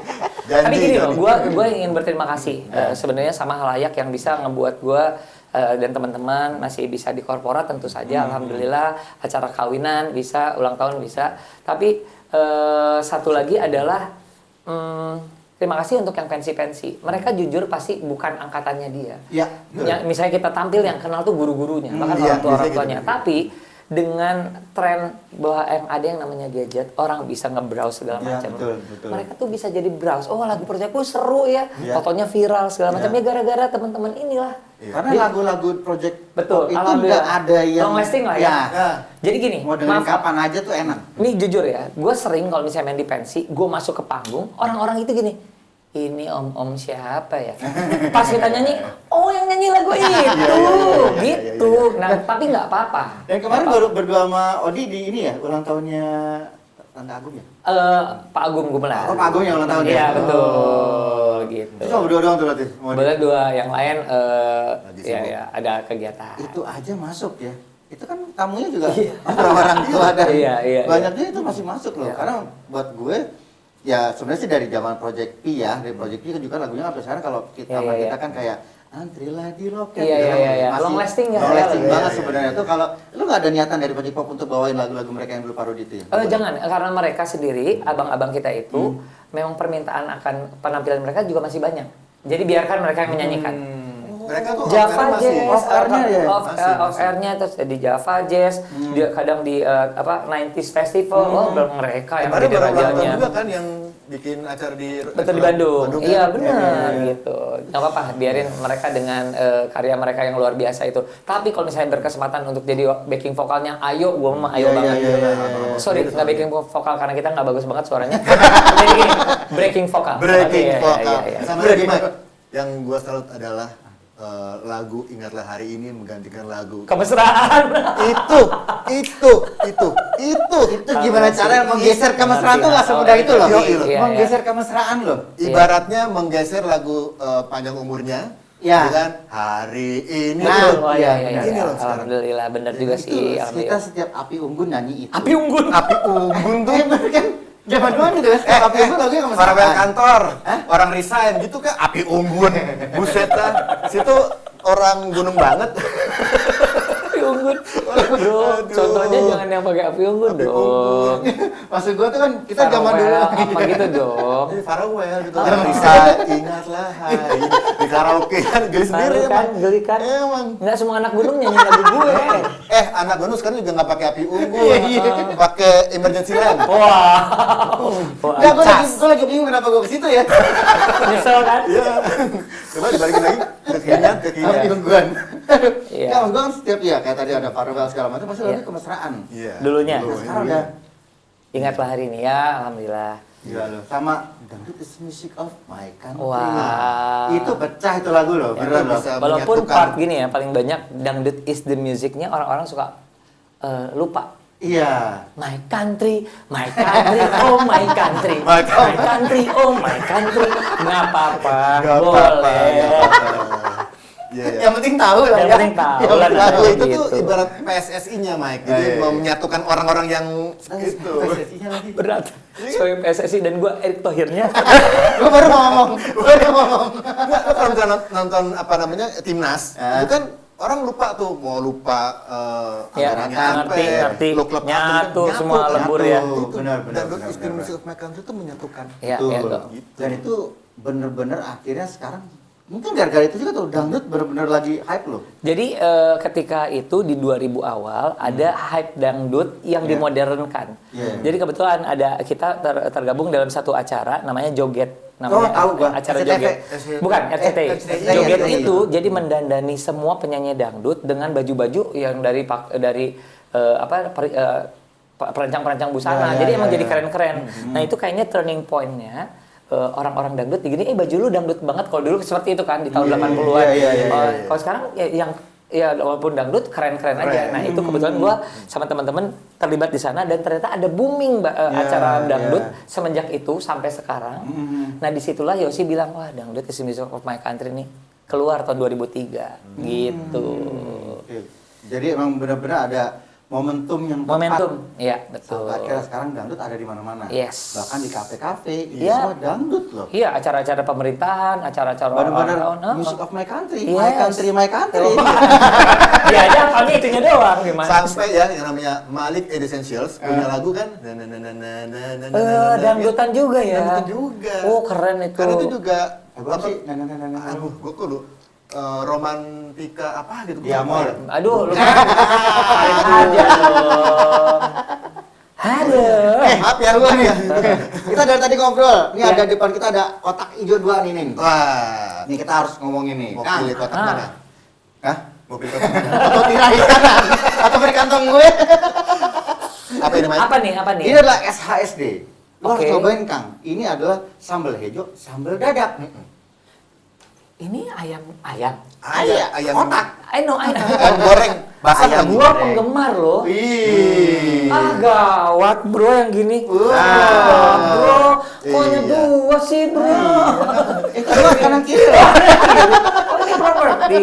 Janji, Tapi gini loh, Joni. gue ingin berterima kasih sebenarnya sama halayak yang bisa ngebuat gue dan teman-teman masih bisa di korporat tentu saja. Alhamdulillah acara kawinan bisa, ulang tahun bisa. Tapi satu lagi adalah terima kasih untuk yang pensi-pensi. Mereka jujur pasti bukan angkatannya dia. Iya. Yang misalnya kita tampil yang kenal tuh guru-gurunya, bahkan iya, orang tua-orang biasanya tuanya. gitu. Tapi dengan tren bahwa yang ada yang namanya gadget, orang bisa nge-browse segala Iya, macam. betul. Mereka tuh bisa jadi browse. Oh, lagu Projectku seru ya. Iya. Fotonya viral segala macam. Iya. Ya gara-gara teman-teman inilah. Karena lagu-lagu project Betul, pop itu alhamdulillah. nggak ada yang Long lasting lah ya. Jadi gini, Mau dengerin maaf, kapan aja tuh enak. ini jujur ya, gue sering kalau misalnya main di pensi, gue masuk ke panggung, orang-orang itu gini, ini om-om siapa ya? Pas kita nyanyi, oh yang nyanyi lagu itu, gitu. Nah, tapi nggak apa-apa. Dan kemarin baru berdua sama Odi di ini ya, ulang tahunnya Tante Agung ya? Pak Agung Gumelar. Oh, Pak Agung yang ulang tahun ya? Iya, betul, gitu. Itu cuma berdua doang tuh berarti? sama Odi? Boleh dua, yang lain Lagi ya, sibuk. ya ada kegiatan. Itu aja masuk ya. Itu kan tamunya juga orang tua dan Iya. banyaknya itu masih masuk loh. Karena buat gue ya sebenarnya sih dari zaman Project P ya, dari Project P kan juga lagunya sampai sekarang kalau kita Iya, iya. kita kan kayak antrilah di loket. Iya, gitu kan. iya. Masih Long lasting ya, long lasting iya, banget iya, sebenarnya tuh kalau lu nggak ada niatan dari Project Pop untuk bawain lagu-lagu mereka yang dulu parodi itu ya? Jangan, karena mereka sendiri, abang-abang kita itu, memang permintaan akan penampilan mereka juga masih banyak. Jadi biarkan mereka yang menyanyikan. Mereka tuh Java off-air masih. Jazz, off-airnya ya? off-airnya terus di Java Jazz, dia kadang di 90s Festival, mereka yang Kemarin jadi baru ulang tahun rajanya. juga kan yang bikin acara di Betul di Bandung. kan? Iya benar gitu. Nggak apa-apa, biarin mereka dengan karya mereka yang luar biasa itu. Tapi kalau misalnya berkesempatan untuk jadi backing vokalnya, ayo, gua mah ayo Iya, banget. iya, iya. Sorry, nggak backing vokal karena kita nggak bagus banget suaranya. Jadi gini, breaking vokal. Breaking Iya, iya, vokal. iya, iya. Sama lagi Mike, yang gua salut adalah lagu Ingatlah Hari Ini menggantikan lagu Kemesraan. itu Itu gimana cara menggeser kemesraan tuh nggak semudah itu loh. Iya, Menggeser kemesraan loh. ibaratnya menggeser lagu panjang umurnya Ya. dengan hari ini Nah, loh. Oh iya, iya, Ini iya. loh sekarang. Alhamdulillah, benar juga Itu sih. kita Alhamdulillah. setiap api unggun nyanyi itu. Api unggun. Api unggun tuh Bener kan? Zaman dulu gitu ya, setiap api unggun lagunya kemesraan. farewell kantor, orang resign gitu kan api unggun. Buset dah. Situ orang gunung banget. Api unggun. Bro, Aduh. contohnya jangan yang pakai api unggun dong. Maksud gua tuh kan kita zaman dulu Farewell, apa gitu dong. Jadi farewell gitu kan resign, ingatlah hari ini. Di karaoke kan geli sendiri Tahu kan, emang. geli kan. Emang. Nggak semua anak gunung nyanyi lagu gue. Anak gunung sekarang juga nggak pakai api unggun, Iya. pakai emergency lamp. Wah. Enggak, gua lagi bingung kenapa gua ke situ ya. Nyesel kan? Iya. Coba dibalikin lagi ke kirinya, ke kirinya. Api unggun. Iya. Ya, maksud gua kan setiap ya kayak tadi ada farewell segala macam pasti lagunya kemesraan. Iya. Dulunya. Dulu, Sekarang dulunya. udah Ingatlah hari ini ya, alhamdulillah. gila loh. Sama Dangdut is music of my country. Wah. Itu pecah itu lagu loh, Itu beneran loh. bisa Walaupun menyatukan. part gini ya, paling banyak dangdut is the musicnya orang-orang suka lupa. Iya. My country, oh my country, My my country, oh my country. Nggak apa-apa, Nggak apa-apa, boleh. nggak apa-apa. Iya. Yang penting tahu lah Yang ya. penting tahu Yang lah, penting Lagu tahu. itu tuh gitu. ibarat PSSI-nya, Mike. Jadi Iya, iya. menyatukan orang-orang yang gitu. PSSI-nya lagi. Berat. Sebagai PSSI dan gue Erick Thohirnya. Gue baru mau ngomong. Nggak, lo kalau misalnya nonton apa namanya timnas, itu kan orang lupa tuh, mau lupa Ya, anggarannya ngerti, apa, ngerti. lo klub apa, Nyatu kan semua kan. lembur ya. Itu Benar, benar, Dangdut benar, is the benar. music of my country itu menyatukan. Ya, Betul. ya, dong. Dan itu bener-bener akhirnya sekarang mungkin gara-gara itu juga tuh dangdut bener-bener lagi hype loh. Jadi ketika itu di 2000 awal ada hype dangdut yang Iya. dimodernkan. Iya. Jadi kebetulan ada kita tergabung dalam satu acara namanya Joget. Namanya tahu gua. acara RCTI. Joget. Bukan RCTI. RCTI. Joget RCTI. itu jadi mendandani semua penyanyi dangdut dengan baju-baju yang dari perancang-perancang busana. Ya, jadi ya, emang ya, jadi ya. keren-keren. Nah, itu kayaknya turning point-nya orang-orang dangdut gini, baju lu dangdut banget. Kalau dulu seperti itu kan di tahun Iya, 80-an. iya. Kalau sekarang ya walaupun dangdut keren-keren aja. Nah, itu kebetulan gua sama teman-teman terlibat di sana dan ternyata ada booming acara dangdut semenjak itu sampai sekarang. Nah, disitulah Yosi bilang, "Wah, dangdut is the music of my country nih." Keluar tahun 2003 gitu. Oke. Jadi emang benar-benar ada momentum yang tepat. Momentum. Iya, betul. Sampai akhirnya sekarang dangdut ada di mana-mana. Yes. Bahkan di kafe-kafe itu Iya. semua dangdut loh. Iya, acara-acara pemerintahan, acara-acara Benar-benar orang-orang. music of my country, Yes. my country, my country. Dia aja apanya itunya doang gimana? Sampai ya yang namanya Malik Essentials punya lagu kan. Dangdutan juga ya. Dangdutan juga. Oh, keren itu. Kan itu juga Apa sih? aduh, gue kudu romantika apa gitu. Di Amor. Aduh, lu paling aja dong. Aduh. Maaf ya, Dua nih. Kita dari tadi ngobrol. Ini Iya. ada depan kita ada kotak hijau 2 nih, Nin. Wah, Nih kita harus ngomongin nih. mau Kang. pilih kotak Ah. mana? Hah? Mau pilih kotak mana? Atau tirahi kanan atau beri kantong gue. Apa ini, Mike? Apa nih? Ini adalah SHSD. Lo harus Oke. cobain, Kang. Ini adalah sambal hijau, sambal dadak. Ini ayam. Ayam kotak. I know. ayam goreng. Basah Ayam lagi. Gua goreng. penggemar loh. Wih. Ah, gawat bro yang gini. Wah. Bro, kok hanya Iya. 2 sih bro? Coba kanan kiri loh. Oh, ini properti.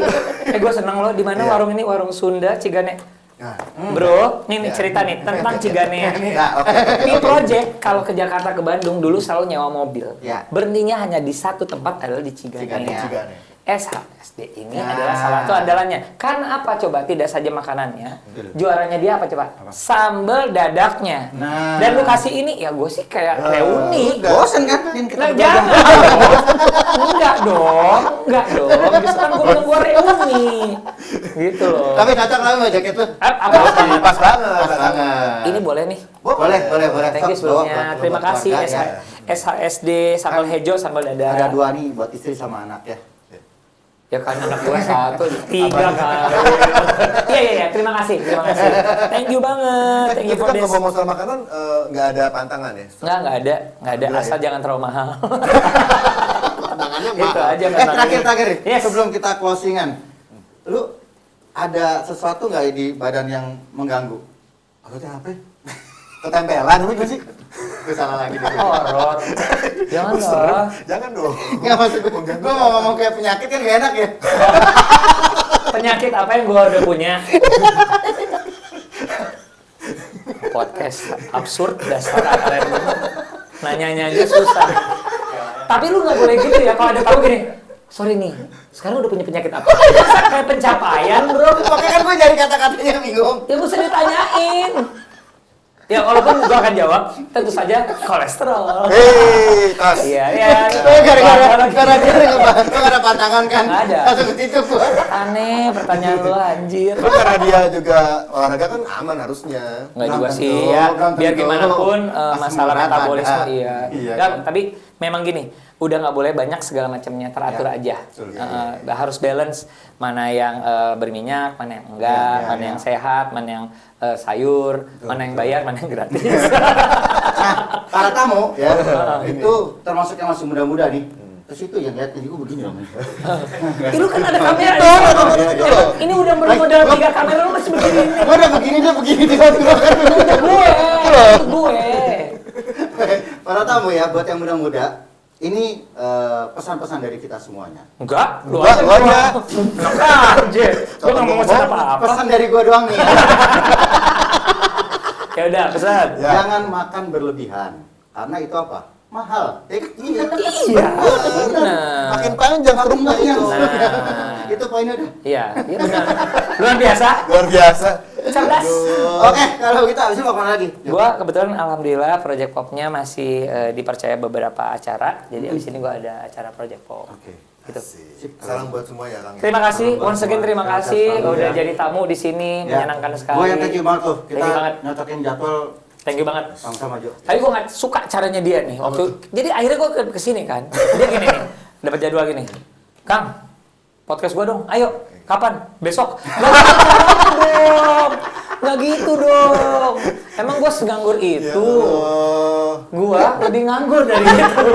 Gue seneng loh. Di mana Iya. warung ini? Warung Sunda Cigane. Nah, Bro, nih cerita nih tentang Cigane. nah, oke. Ini project kalau ke Jakarta ke Bandung dulu selalu nyewa mobil. Ya. Berhentinya hanya di satu tempat adalah di Cigane. Cigane. SHSD ini Nah. adalah salah satu andalannya. Karena apa coba? Tidak saja makanannya. Juaranya dia apa coba? Sambal dadaknya. Nah. Dan lu kasih ini, ya gue sih kayak reuni. Bosen kan? Nin, kita Nah, berdua. jangan. Enggak dong. Justru kan gue bilang gue reuni. Gitu loh. Tapi cocok lah sama jaket lu. Apa? Pas banget. Pas banget. Ini boleh nih. Boleh. Thank you Sok, sebelumnya. buat Terima kasih keluarga, ya. SHSD, sambal hijau, sambal Ada dadar. 2 nih buat istri sama anak ya. Ya kan anak gue 1, 3 kali. Iya. Terima kasih. Thank you banget. Thank you Itu for kan this. ngomong soal makanan nggak ada pantangan ya? Nggak ada. Alhamdulillah Asal ya. jangan terlalu mahal. Pantangannya Itu aja. Terakhir nih. Yes. Sebelum kita closingan. Lu ada sesuatu nggak di badan yang mengganggu? Maksudnya apa? Ketempelan ini gak sih? Gue salah lagi deh. Horor. Jangan lah. Jangan dong. Nggak maksud gue mau ngomong kayak penyakit kan gak enak ya. Penyakit apa yang gue udah punya? Podcast absurd dasar keren banget. Nanya-nanya aja susah. Tapi lu nggak boleh gitu ya kalau ada tahu gini. Sorry nih, sekarang udah punya penyakit apa? Masa kayak pencapaian bro? Makanya kan gue jadi kata-katanya bingung. Ya mesti ditanyain. Ya walaupun gue akan jawab, tentu saja kolesterol. Hei, tas. Iya. Gara-gara ngebahas gue gak ada pantangan kan? Nggak ada. Langsung ke situ gue. Aneh pertanyaan lu anjir. Kan karena dia juga olahraga kan aman harusnya. Nggak juga Belum sih tentu, ya, belum biar tentu. gimana pun Asam masalah urat metabolisme ada. iya. Iya, Nggak, kan? tapi memang gini, udah nggak boleh banyak segala macamnya, teratur Ya, aja. betul, Harus balance mana yang berminyak, mana yang enggak, Ya, mana ya. yang sehat, mana yang sayur, mana yang bayar, mana yang gratis. Nah, para tamu ya, itu termasuk yang masih muda-muda nih. Terus itu yang lihat jadi gue begini dong. Ih, lu kan ada kamera. Ini udah modal 3 kamera lu masih begini. Gue udah begini tiba-tiba. Itu gue. Para tamu ya, buat yang muda-muda, ini pesan-pesan dari kita semuanya. Enggak, lu Enggak, aja. lu aja. Aja. Gua nggak mau pesan apa-apa. Pesan dari gua doang nih. Ya udah, pesan. Ya. Jangan makan berlebihan. Karena itu apa? Mahal. Iya. Iya, benar. Makin panjang kerupuknya Iya. itu. Nah. Itu poinnya dah. Iya, iya benar. Luar biasa. Luar biasa. Cerdas. Oke, kalau kita habis itu mau kemana lagi? Gua kebetulan alhamdulillah Project Popnya masih dipercaya beberapa acara. Jadi abis ini gua ada acara Project Pop. Oke. Gitu. Sip. Salam buat semua ya, Kang. Terima kasih, once again terima Sehat-sehat kasih selalu, udah ya. jadi tamu di sini, menyenangkan sekali. Gue yang thank you banget tuh. Thank Kita you banget. nyocokin jadwal Thank you banget. sama-sama Jo. Tapi gue nggak suka caranya dia nih. Jadi akhirnya gue kesini kan. Dia gini nih, dapat jadwal gini. Kang, podcast gue dong. Ayo, kapan? Besok. Nggak gitu dong. Emang gue seganggur itu. Gue lebih nganggur dari itu.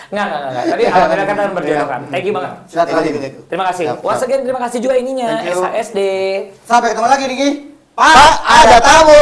Nggak. Tadi alhamdulillah kan berjodohan. Thank you banget. Sehat lagi. Terima kasih. Siap, Once again terima kasih juga ininya, Thank you. SHSD. Sampai ketemu lagi Diki. Pak, ada tamu.